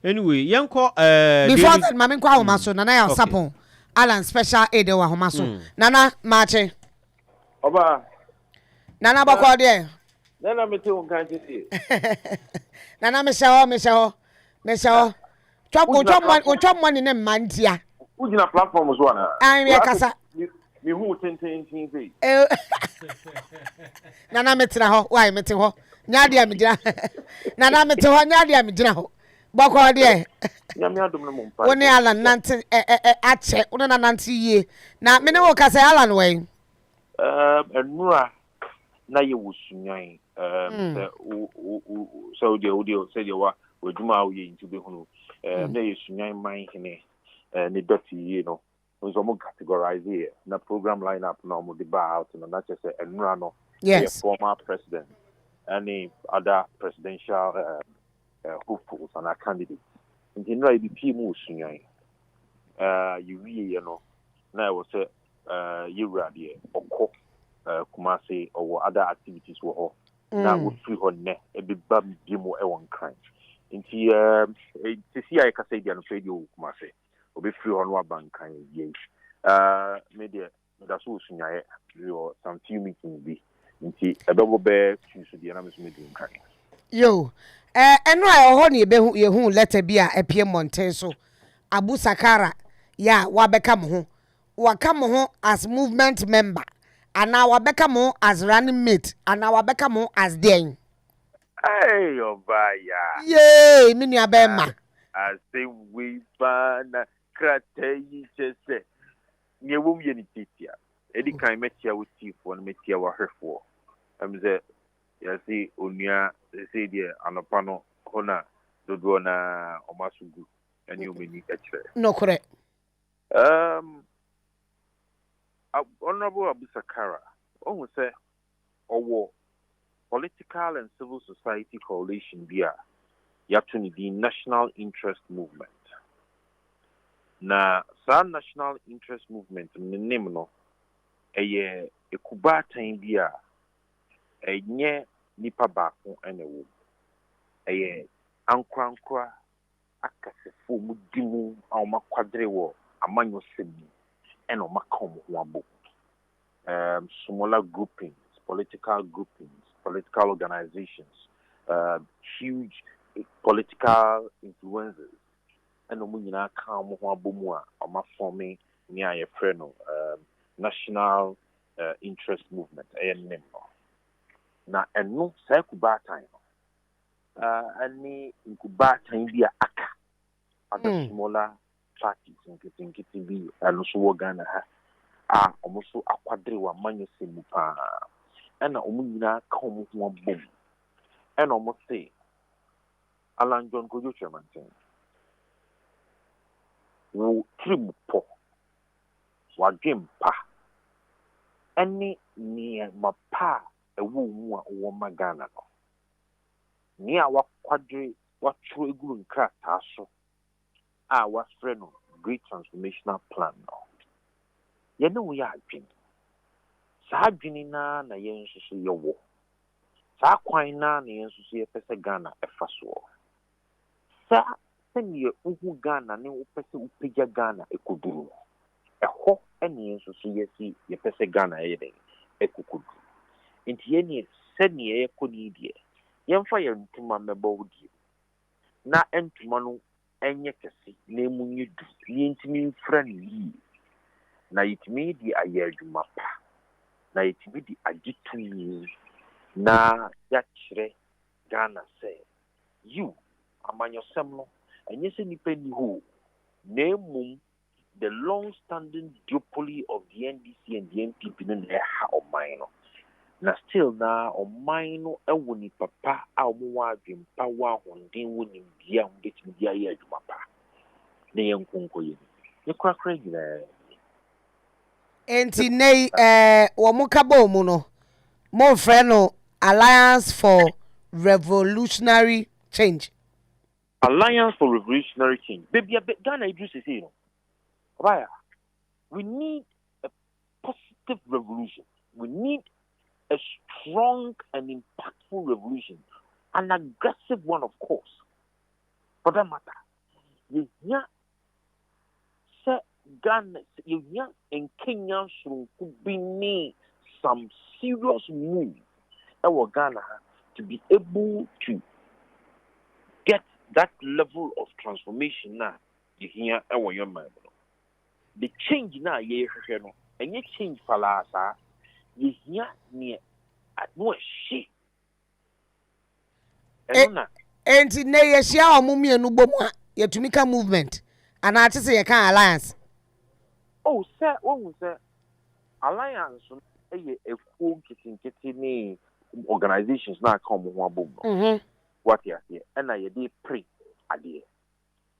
Anyway, yanko before that, mami kwa homaso Nana Yaw Sarpong. Alan special aid wa homaso. Nana Mache. Oba. Nana bako de. Nana me te unkan ti. Nana me shawo. Chop money ne mantia. Ujina platform so na. Ai me kasa. Me hu ten sei. Nana me tena ho. Why me te ho? Nyaade am gina. Nana me te ho nyaade am gina ho. Bako de. Nyame adom no mpa. Woni Alan nante ache. Woni na nante yie. Na me ne wo kasa Alan we. Enura na ye wusunyan. So de wa wadwuma wo ye nti be hunu. Na ye sunyan man hene. Ne doti ye no. So mo categorize here na program lineup na mo de ba out no na say Enura no. Yes. Former president. Any other presidential hopefuls and our candidates. In general, the PM sunyan. You know, now was you ready or Kumasi or other activities were now would free on net a bit bam demo a one kind. In to see I can say the radio Kumasi or be free on one bank kind of media that's what sunyan or some few meetings be. Inti a double bear choose the enemies meeting. Yo, Enura ohoni ye hu letter bi a epie monten so. Abu Sakara ya wabeka mo ho. Waka mo ho as movement member. Ana wabeka mo as running mate. Ana wabeka mo as den. Hey, Obaya. Yay, me nua bema. I say we ban krate yi chese. Nye wum ye ni titia. Edi kan metia wo tifo na metia wo hwefo. Say, you see, Onua, they say, dear, Anopano, Hona, Dodona, Omasugu, and you may need that. No, correct. Honorable Abu Sakara, almost say, war, political and civil society coalition, via Yaptuni, the national interest movement. Now, some national interest movement, Minimno, a Kubata India. Enye nipa baako ene wo eye ankrankra akasefo mu dimu a ma kwadre wo amanyo semi ene ma kom ho abo smaller groupings, political organizations, huge political influencers ene mu nyina kan mo ho abo mu a ma forming ni aye frɛ no national interest movement eye nem no na eno sai kubatan ani kubatan bi aka other smaller parties nkiti bi eno so wo Ghana ha omo so akwadre wa manyo semu pa ena omo nyina ka omo ho bom ena omo say Alan Kyeremateng wo trim po wa gempa ani ni mapa ewu mu a wo magana no ni a wakwadre watro eguru nkrata so a wasfre no great transformational plan no ye ne wo ya adwin sa adwin na ye nsusu ye wo sa kwan na ye nsusu ye pese Ghana efa so sa sani uhu Ghana ne wo pese upegya Ghana ekoduru eho ene ye nsusu ye si ye pese Ghana ye den ekokodu inti yeni sani ye koni die yemfa ye ntuma mebo wudi na entuma no enye kese na emunye du yentimi mfra ni yi na yitimi di ayadwuma pa na yitimi di agituni na ya kire Ghana say you amanyosem no enye se nipa ni ho na emum the long standing duopoly of the NDC and the NPP no na ha oman no na still na oman no ewo ni papa a omo adwempa wa honden wo ni bia mbetimi dia ye adwuma pa na yenkonko ye ye kwakra gina enti nei wo mo kabo mu no mo frɛ no Alliance for Revolutionary Change. Alliance for Revolutionary Change. Baby, Ghana you say you know. Right. We need a positive revolution. We need a strong and impactful revolution. An aggressive one, of course. For that matter, yehia sɛ Ghana yehia in Kenya sonko bi ne some serious move ɛwɔ Ghana to be able to get that level of transformation na yehia ɛwɔ your mind. The change na yehwehwɛ no ɛnyɛ change falasa yehia ne no she ɛno enti na yɛhyia ɔmo mienu bom a yɛtumi ka movement ana ate sɛ yɛka alliance. Oh sir, what sir alliance no ɛyɛ ekuo nketenkete ne organizations na aka ɔmo ho abom. What you say ɛna yɛde pre adeɛ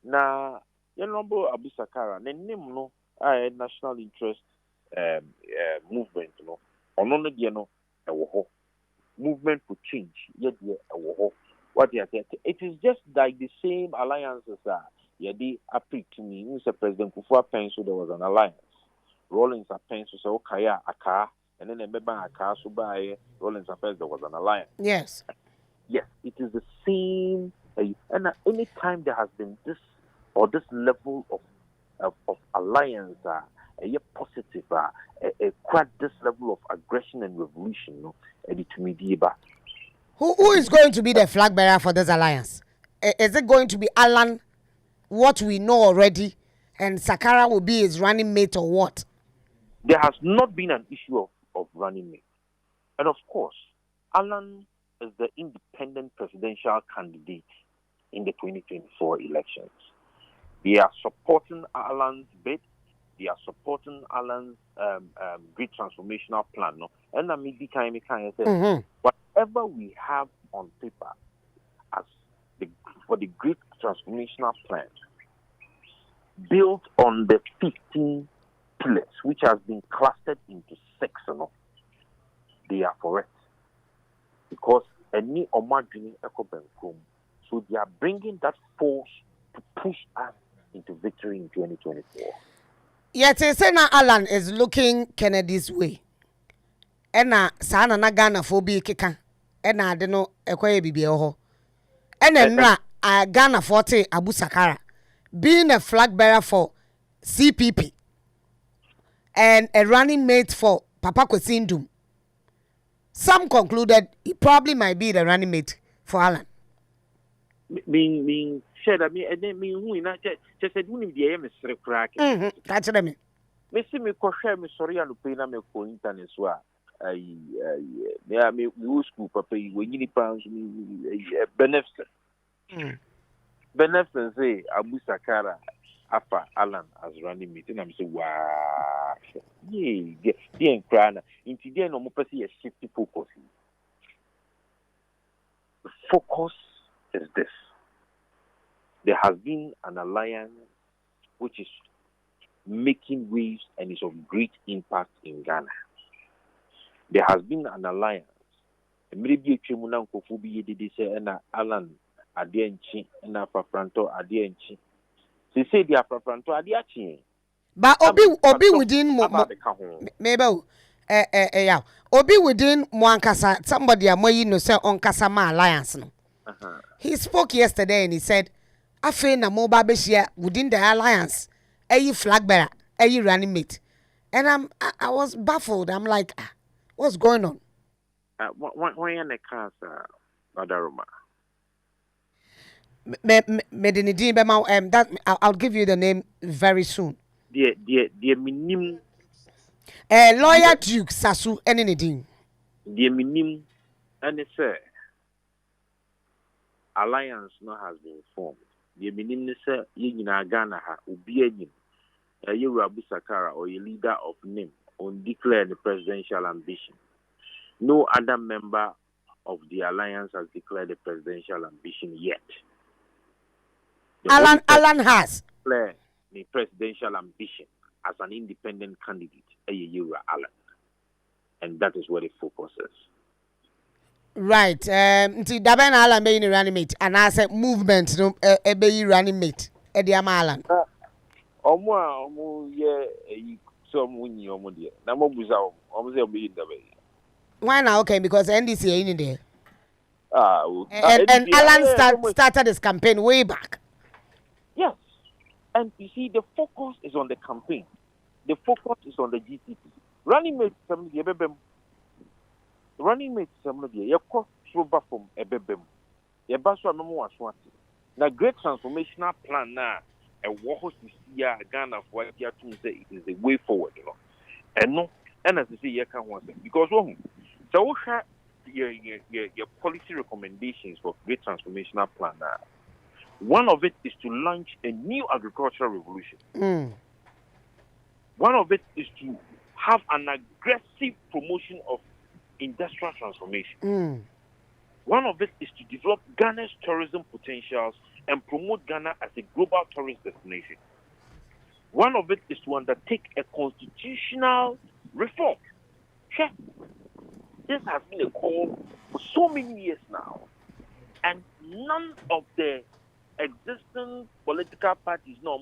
na yɛnombo Abu Sakara ne nim no a national interest movement no ɔno no deɛ no ɛwɔ hɔ movement for change yɛdeɛ ɛwɔ hɔ. What you say it is just like the same alliances yɛde apre to me Mr. President Kufuor so there was an alliance Rollins Apenso so Okaya Aka and then Mbeba Aka so by Rollins Apenso there was an alliance. Yes, it is the same and any time there has been this or this level of alliance a positive quite this level of aggression and revolution no to me who is going to be the flag bearer for this alliance? Is it going to be Alan, what we know already, and Sakara will be his running mate or what? There has not been an issue of running mate. And of course, Alan is the independent presidential candidate in the 2024 elections. They are supporting Alan's bid. They are supporting Alan's great transformational plan. No? And I mean, whatever we have on paper as for the great transformational plan built on the 15 pillars, which has been clustered into 6, they are for it. Because any Omadini Ekobenkum, so they are bringing that force to push us into victory in 2024. Yet, Senator Alan is looking Kennedy's way. Ena sana na Ghana phobi keka. Ena adeno ekwaye bibie ho. Ena Ghana 40 Abu Sakara being a flag bearer for CPP and a running mate for Papa Kwesindum. Some concluded he probably might be the running mate for Alan. Mean said I mean and then me who na just said who the am is crack. Catch them. Me see me ko share me sorry anu pe na me ko internet so me school papa when you pounds me benefit. Benefit say Abu Sakara afa Alan as running mate and I'm say wow yeah the crana into there no more person is shifty focus. The focus is this. There has been an alliance which is making waves and is of great impact in Ghana. There has been an alliance. Maybe a Chimuna Kofubi did say and Alan Adienchi and Afranto Adienchi. They say they are Afranto Adiachi. But Obi within maybe yeah. Obi within Mwankasa, somebody amoyi no say on Kasama alliance no. He spoke yesterday and he said, Afe na mo ba behia within the alliance, ayi flag bearer, ayi running mate. And I was baffled. I'm like, what's going on? When in the class, Badaruma. That I'll give you the name very soon. The minim. Lawyer Duke Sasu anything. The minim and it's alliance no has been formed. The minim say yina Ghana ha obi enyim. You Abu Sakara or a leader of name on declare the presidential ambition. No other member of the alliance has declared the presidential ambition yet. Alan has declared the presidential ambition as an independent candidate, Alan, and that is where the focus is. Right. Nti daben Alan be ni running mate, and I said movement no be running mate. Ediama Alan. Omo ye some wini omo de. Na mo buza omo say omo dabe. Why now? Okay, because NDC in there. Okay. And Alan started his campaign way back. Yes. And you see, the focus is on the campaign. The focus is on the GTP. Running mate, some the ebebem. Running mate, some of the your sober from ebebem. Your baswa no more aswati. Now, great transformational plan now. A war host is here, Ghana for what you to say it is the way forward, you know. And no, and as I say, you can't want it because so what your policy recommendations for great transformational plan now. One of it is to launch a new agricultural revolution. One of it is to have an aggressive promotion of industrial transformation. One of it is to develop Ghana's tourism potentials and promote Ghana as a global tourist destination. One of it is to undertake a constitutional reform. Sure. This has been a call for so many years now, and none of the existing political parties now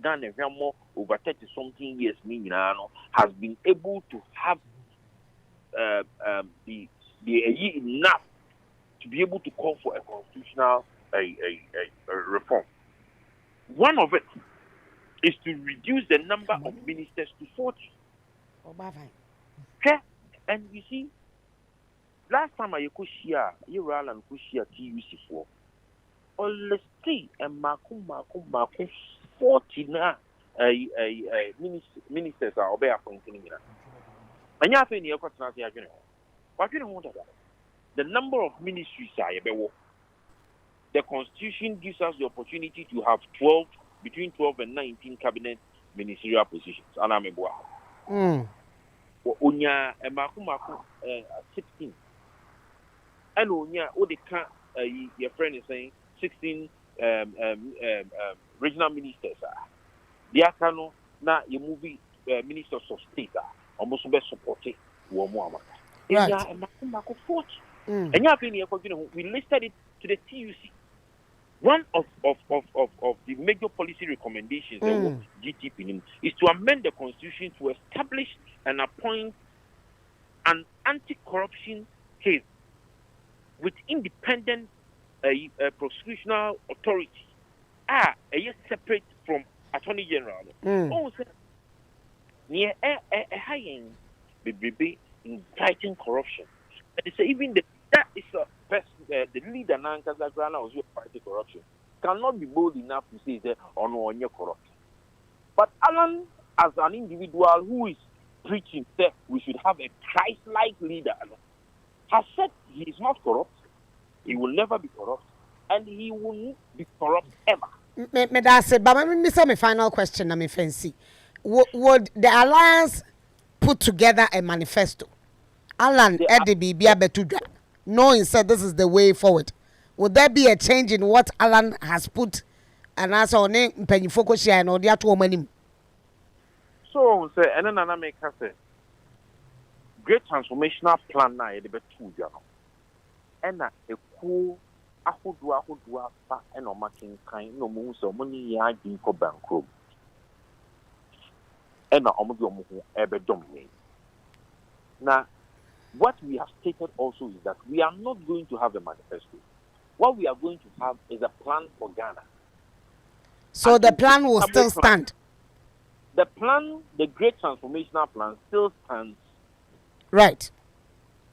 Ghana over 30-something years has been able to have the enough to be able to call for a constitutional reform. One of it is to reduce the number of ministers to 40. Okay? And you see, last time I could share, you Alan could share TUC for. Let's see, and Makum 40 now. Ministers are obey appointing. And you have any other what you don't want about the number of ministries are the constitution gives us the opportunity to have between 12 and 19 cabinet ministerial positions. And I'm a Onya and Makum 16. And Onya, what your friend is saying 16 regional ministers are. The Akano now you movie ministers of state are almost best supported Muhammad. Right. And 40. And you have been here, we listed it to the TUC. One of the major policy recommendations that GTP is to amend the constitution to establish and appoint an anti-corruption case with independent prosecutional authority, separate from Attorney General. Also, near high in fighting corruption. And so even that is the leader now was fighting corruption cannot be bold enough to say that Onua you're corrupt. But Alan, as an individual who is preaching that we should have a Christ-like leader, has said he is not corrupt, he will never be corrupt, and he will not be corrupt ever. Me that's it. But let me say my final question. I'm fancy. Would the alliance put together a manifesto? Alan Edibi Biabetudra, knowing said this is the way forward. Would there be a change in what Alan has put and as our name Penny Focus and or the other woman? So say and then Nana make say great transformational plan now the two journal. And a cool ahodua pa and no making kind no moon so money ya dinko bankro. And na omodo ebe dominate. Now what we have stated also is that we are not going to have a manifesto. What we are going to have is a plan for Ghana. So and the plan will still stand. The plan, the great transformational plan, still stands. Right.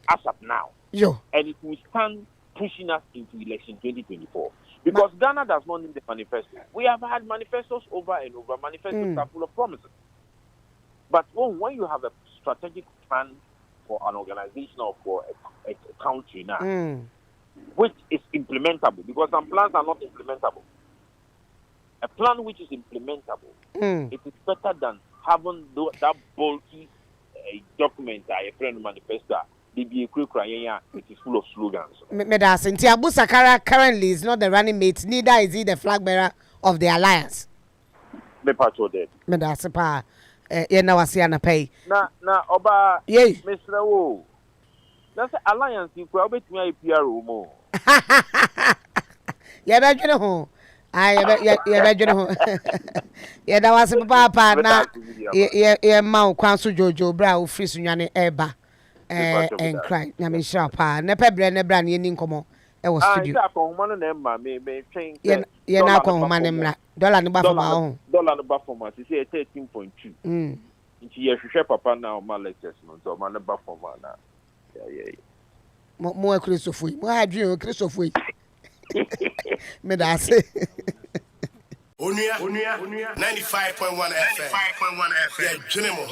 As of now. Yo. And it will stand pushing us into election 2024. Because Ghana does not need the manifesto. We have had manifestos over and over. Manifestos are full of promises. But when you have a strategic plan for an organization or for a country now, which is implementable, because some plans are not implementable. A plan which is implementable, it is better than having that bulky document, a friend manifesto. It is full of slogans. Medas and Abu Sakara currently is not the running mate, neither is he the flag bearer of the alliance. Me patrol dead. Medas pa Yenawasiana pay. Na Oba Yay, Mr. Wo. That's alliance you could bet me a PR more. Yabajano home. I Yabajano. Yada was a papa now. Ye Mount Council Jojo Brow, Frisunyane Eba. And cry. Yamin Sharpa, Nepebre, Nebran, Yenincomo. I was studio. One of them, may change. You're not going, man. dollar ne ba for ma ho dollar no ba for ma say 13.2 nti ye hwehwe papa na o ma lectures no so ma ne ba for ma na yeah mo Christopher mo adwen o Christopher me da say Onua 95.1 FM. Yeah, Junimo.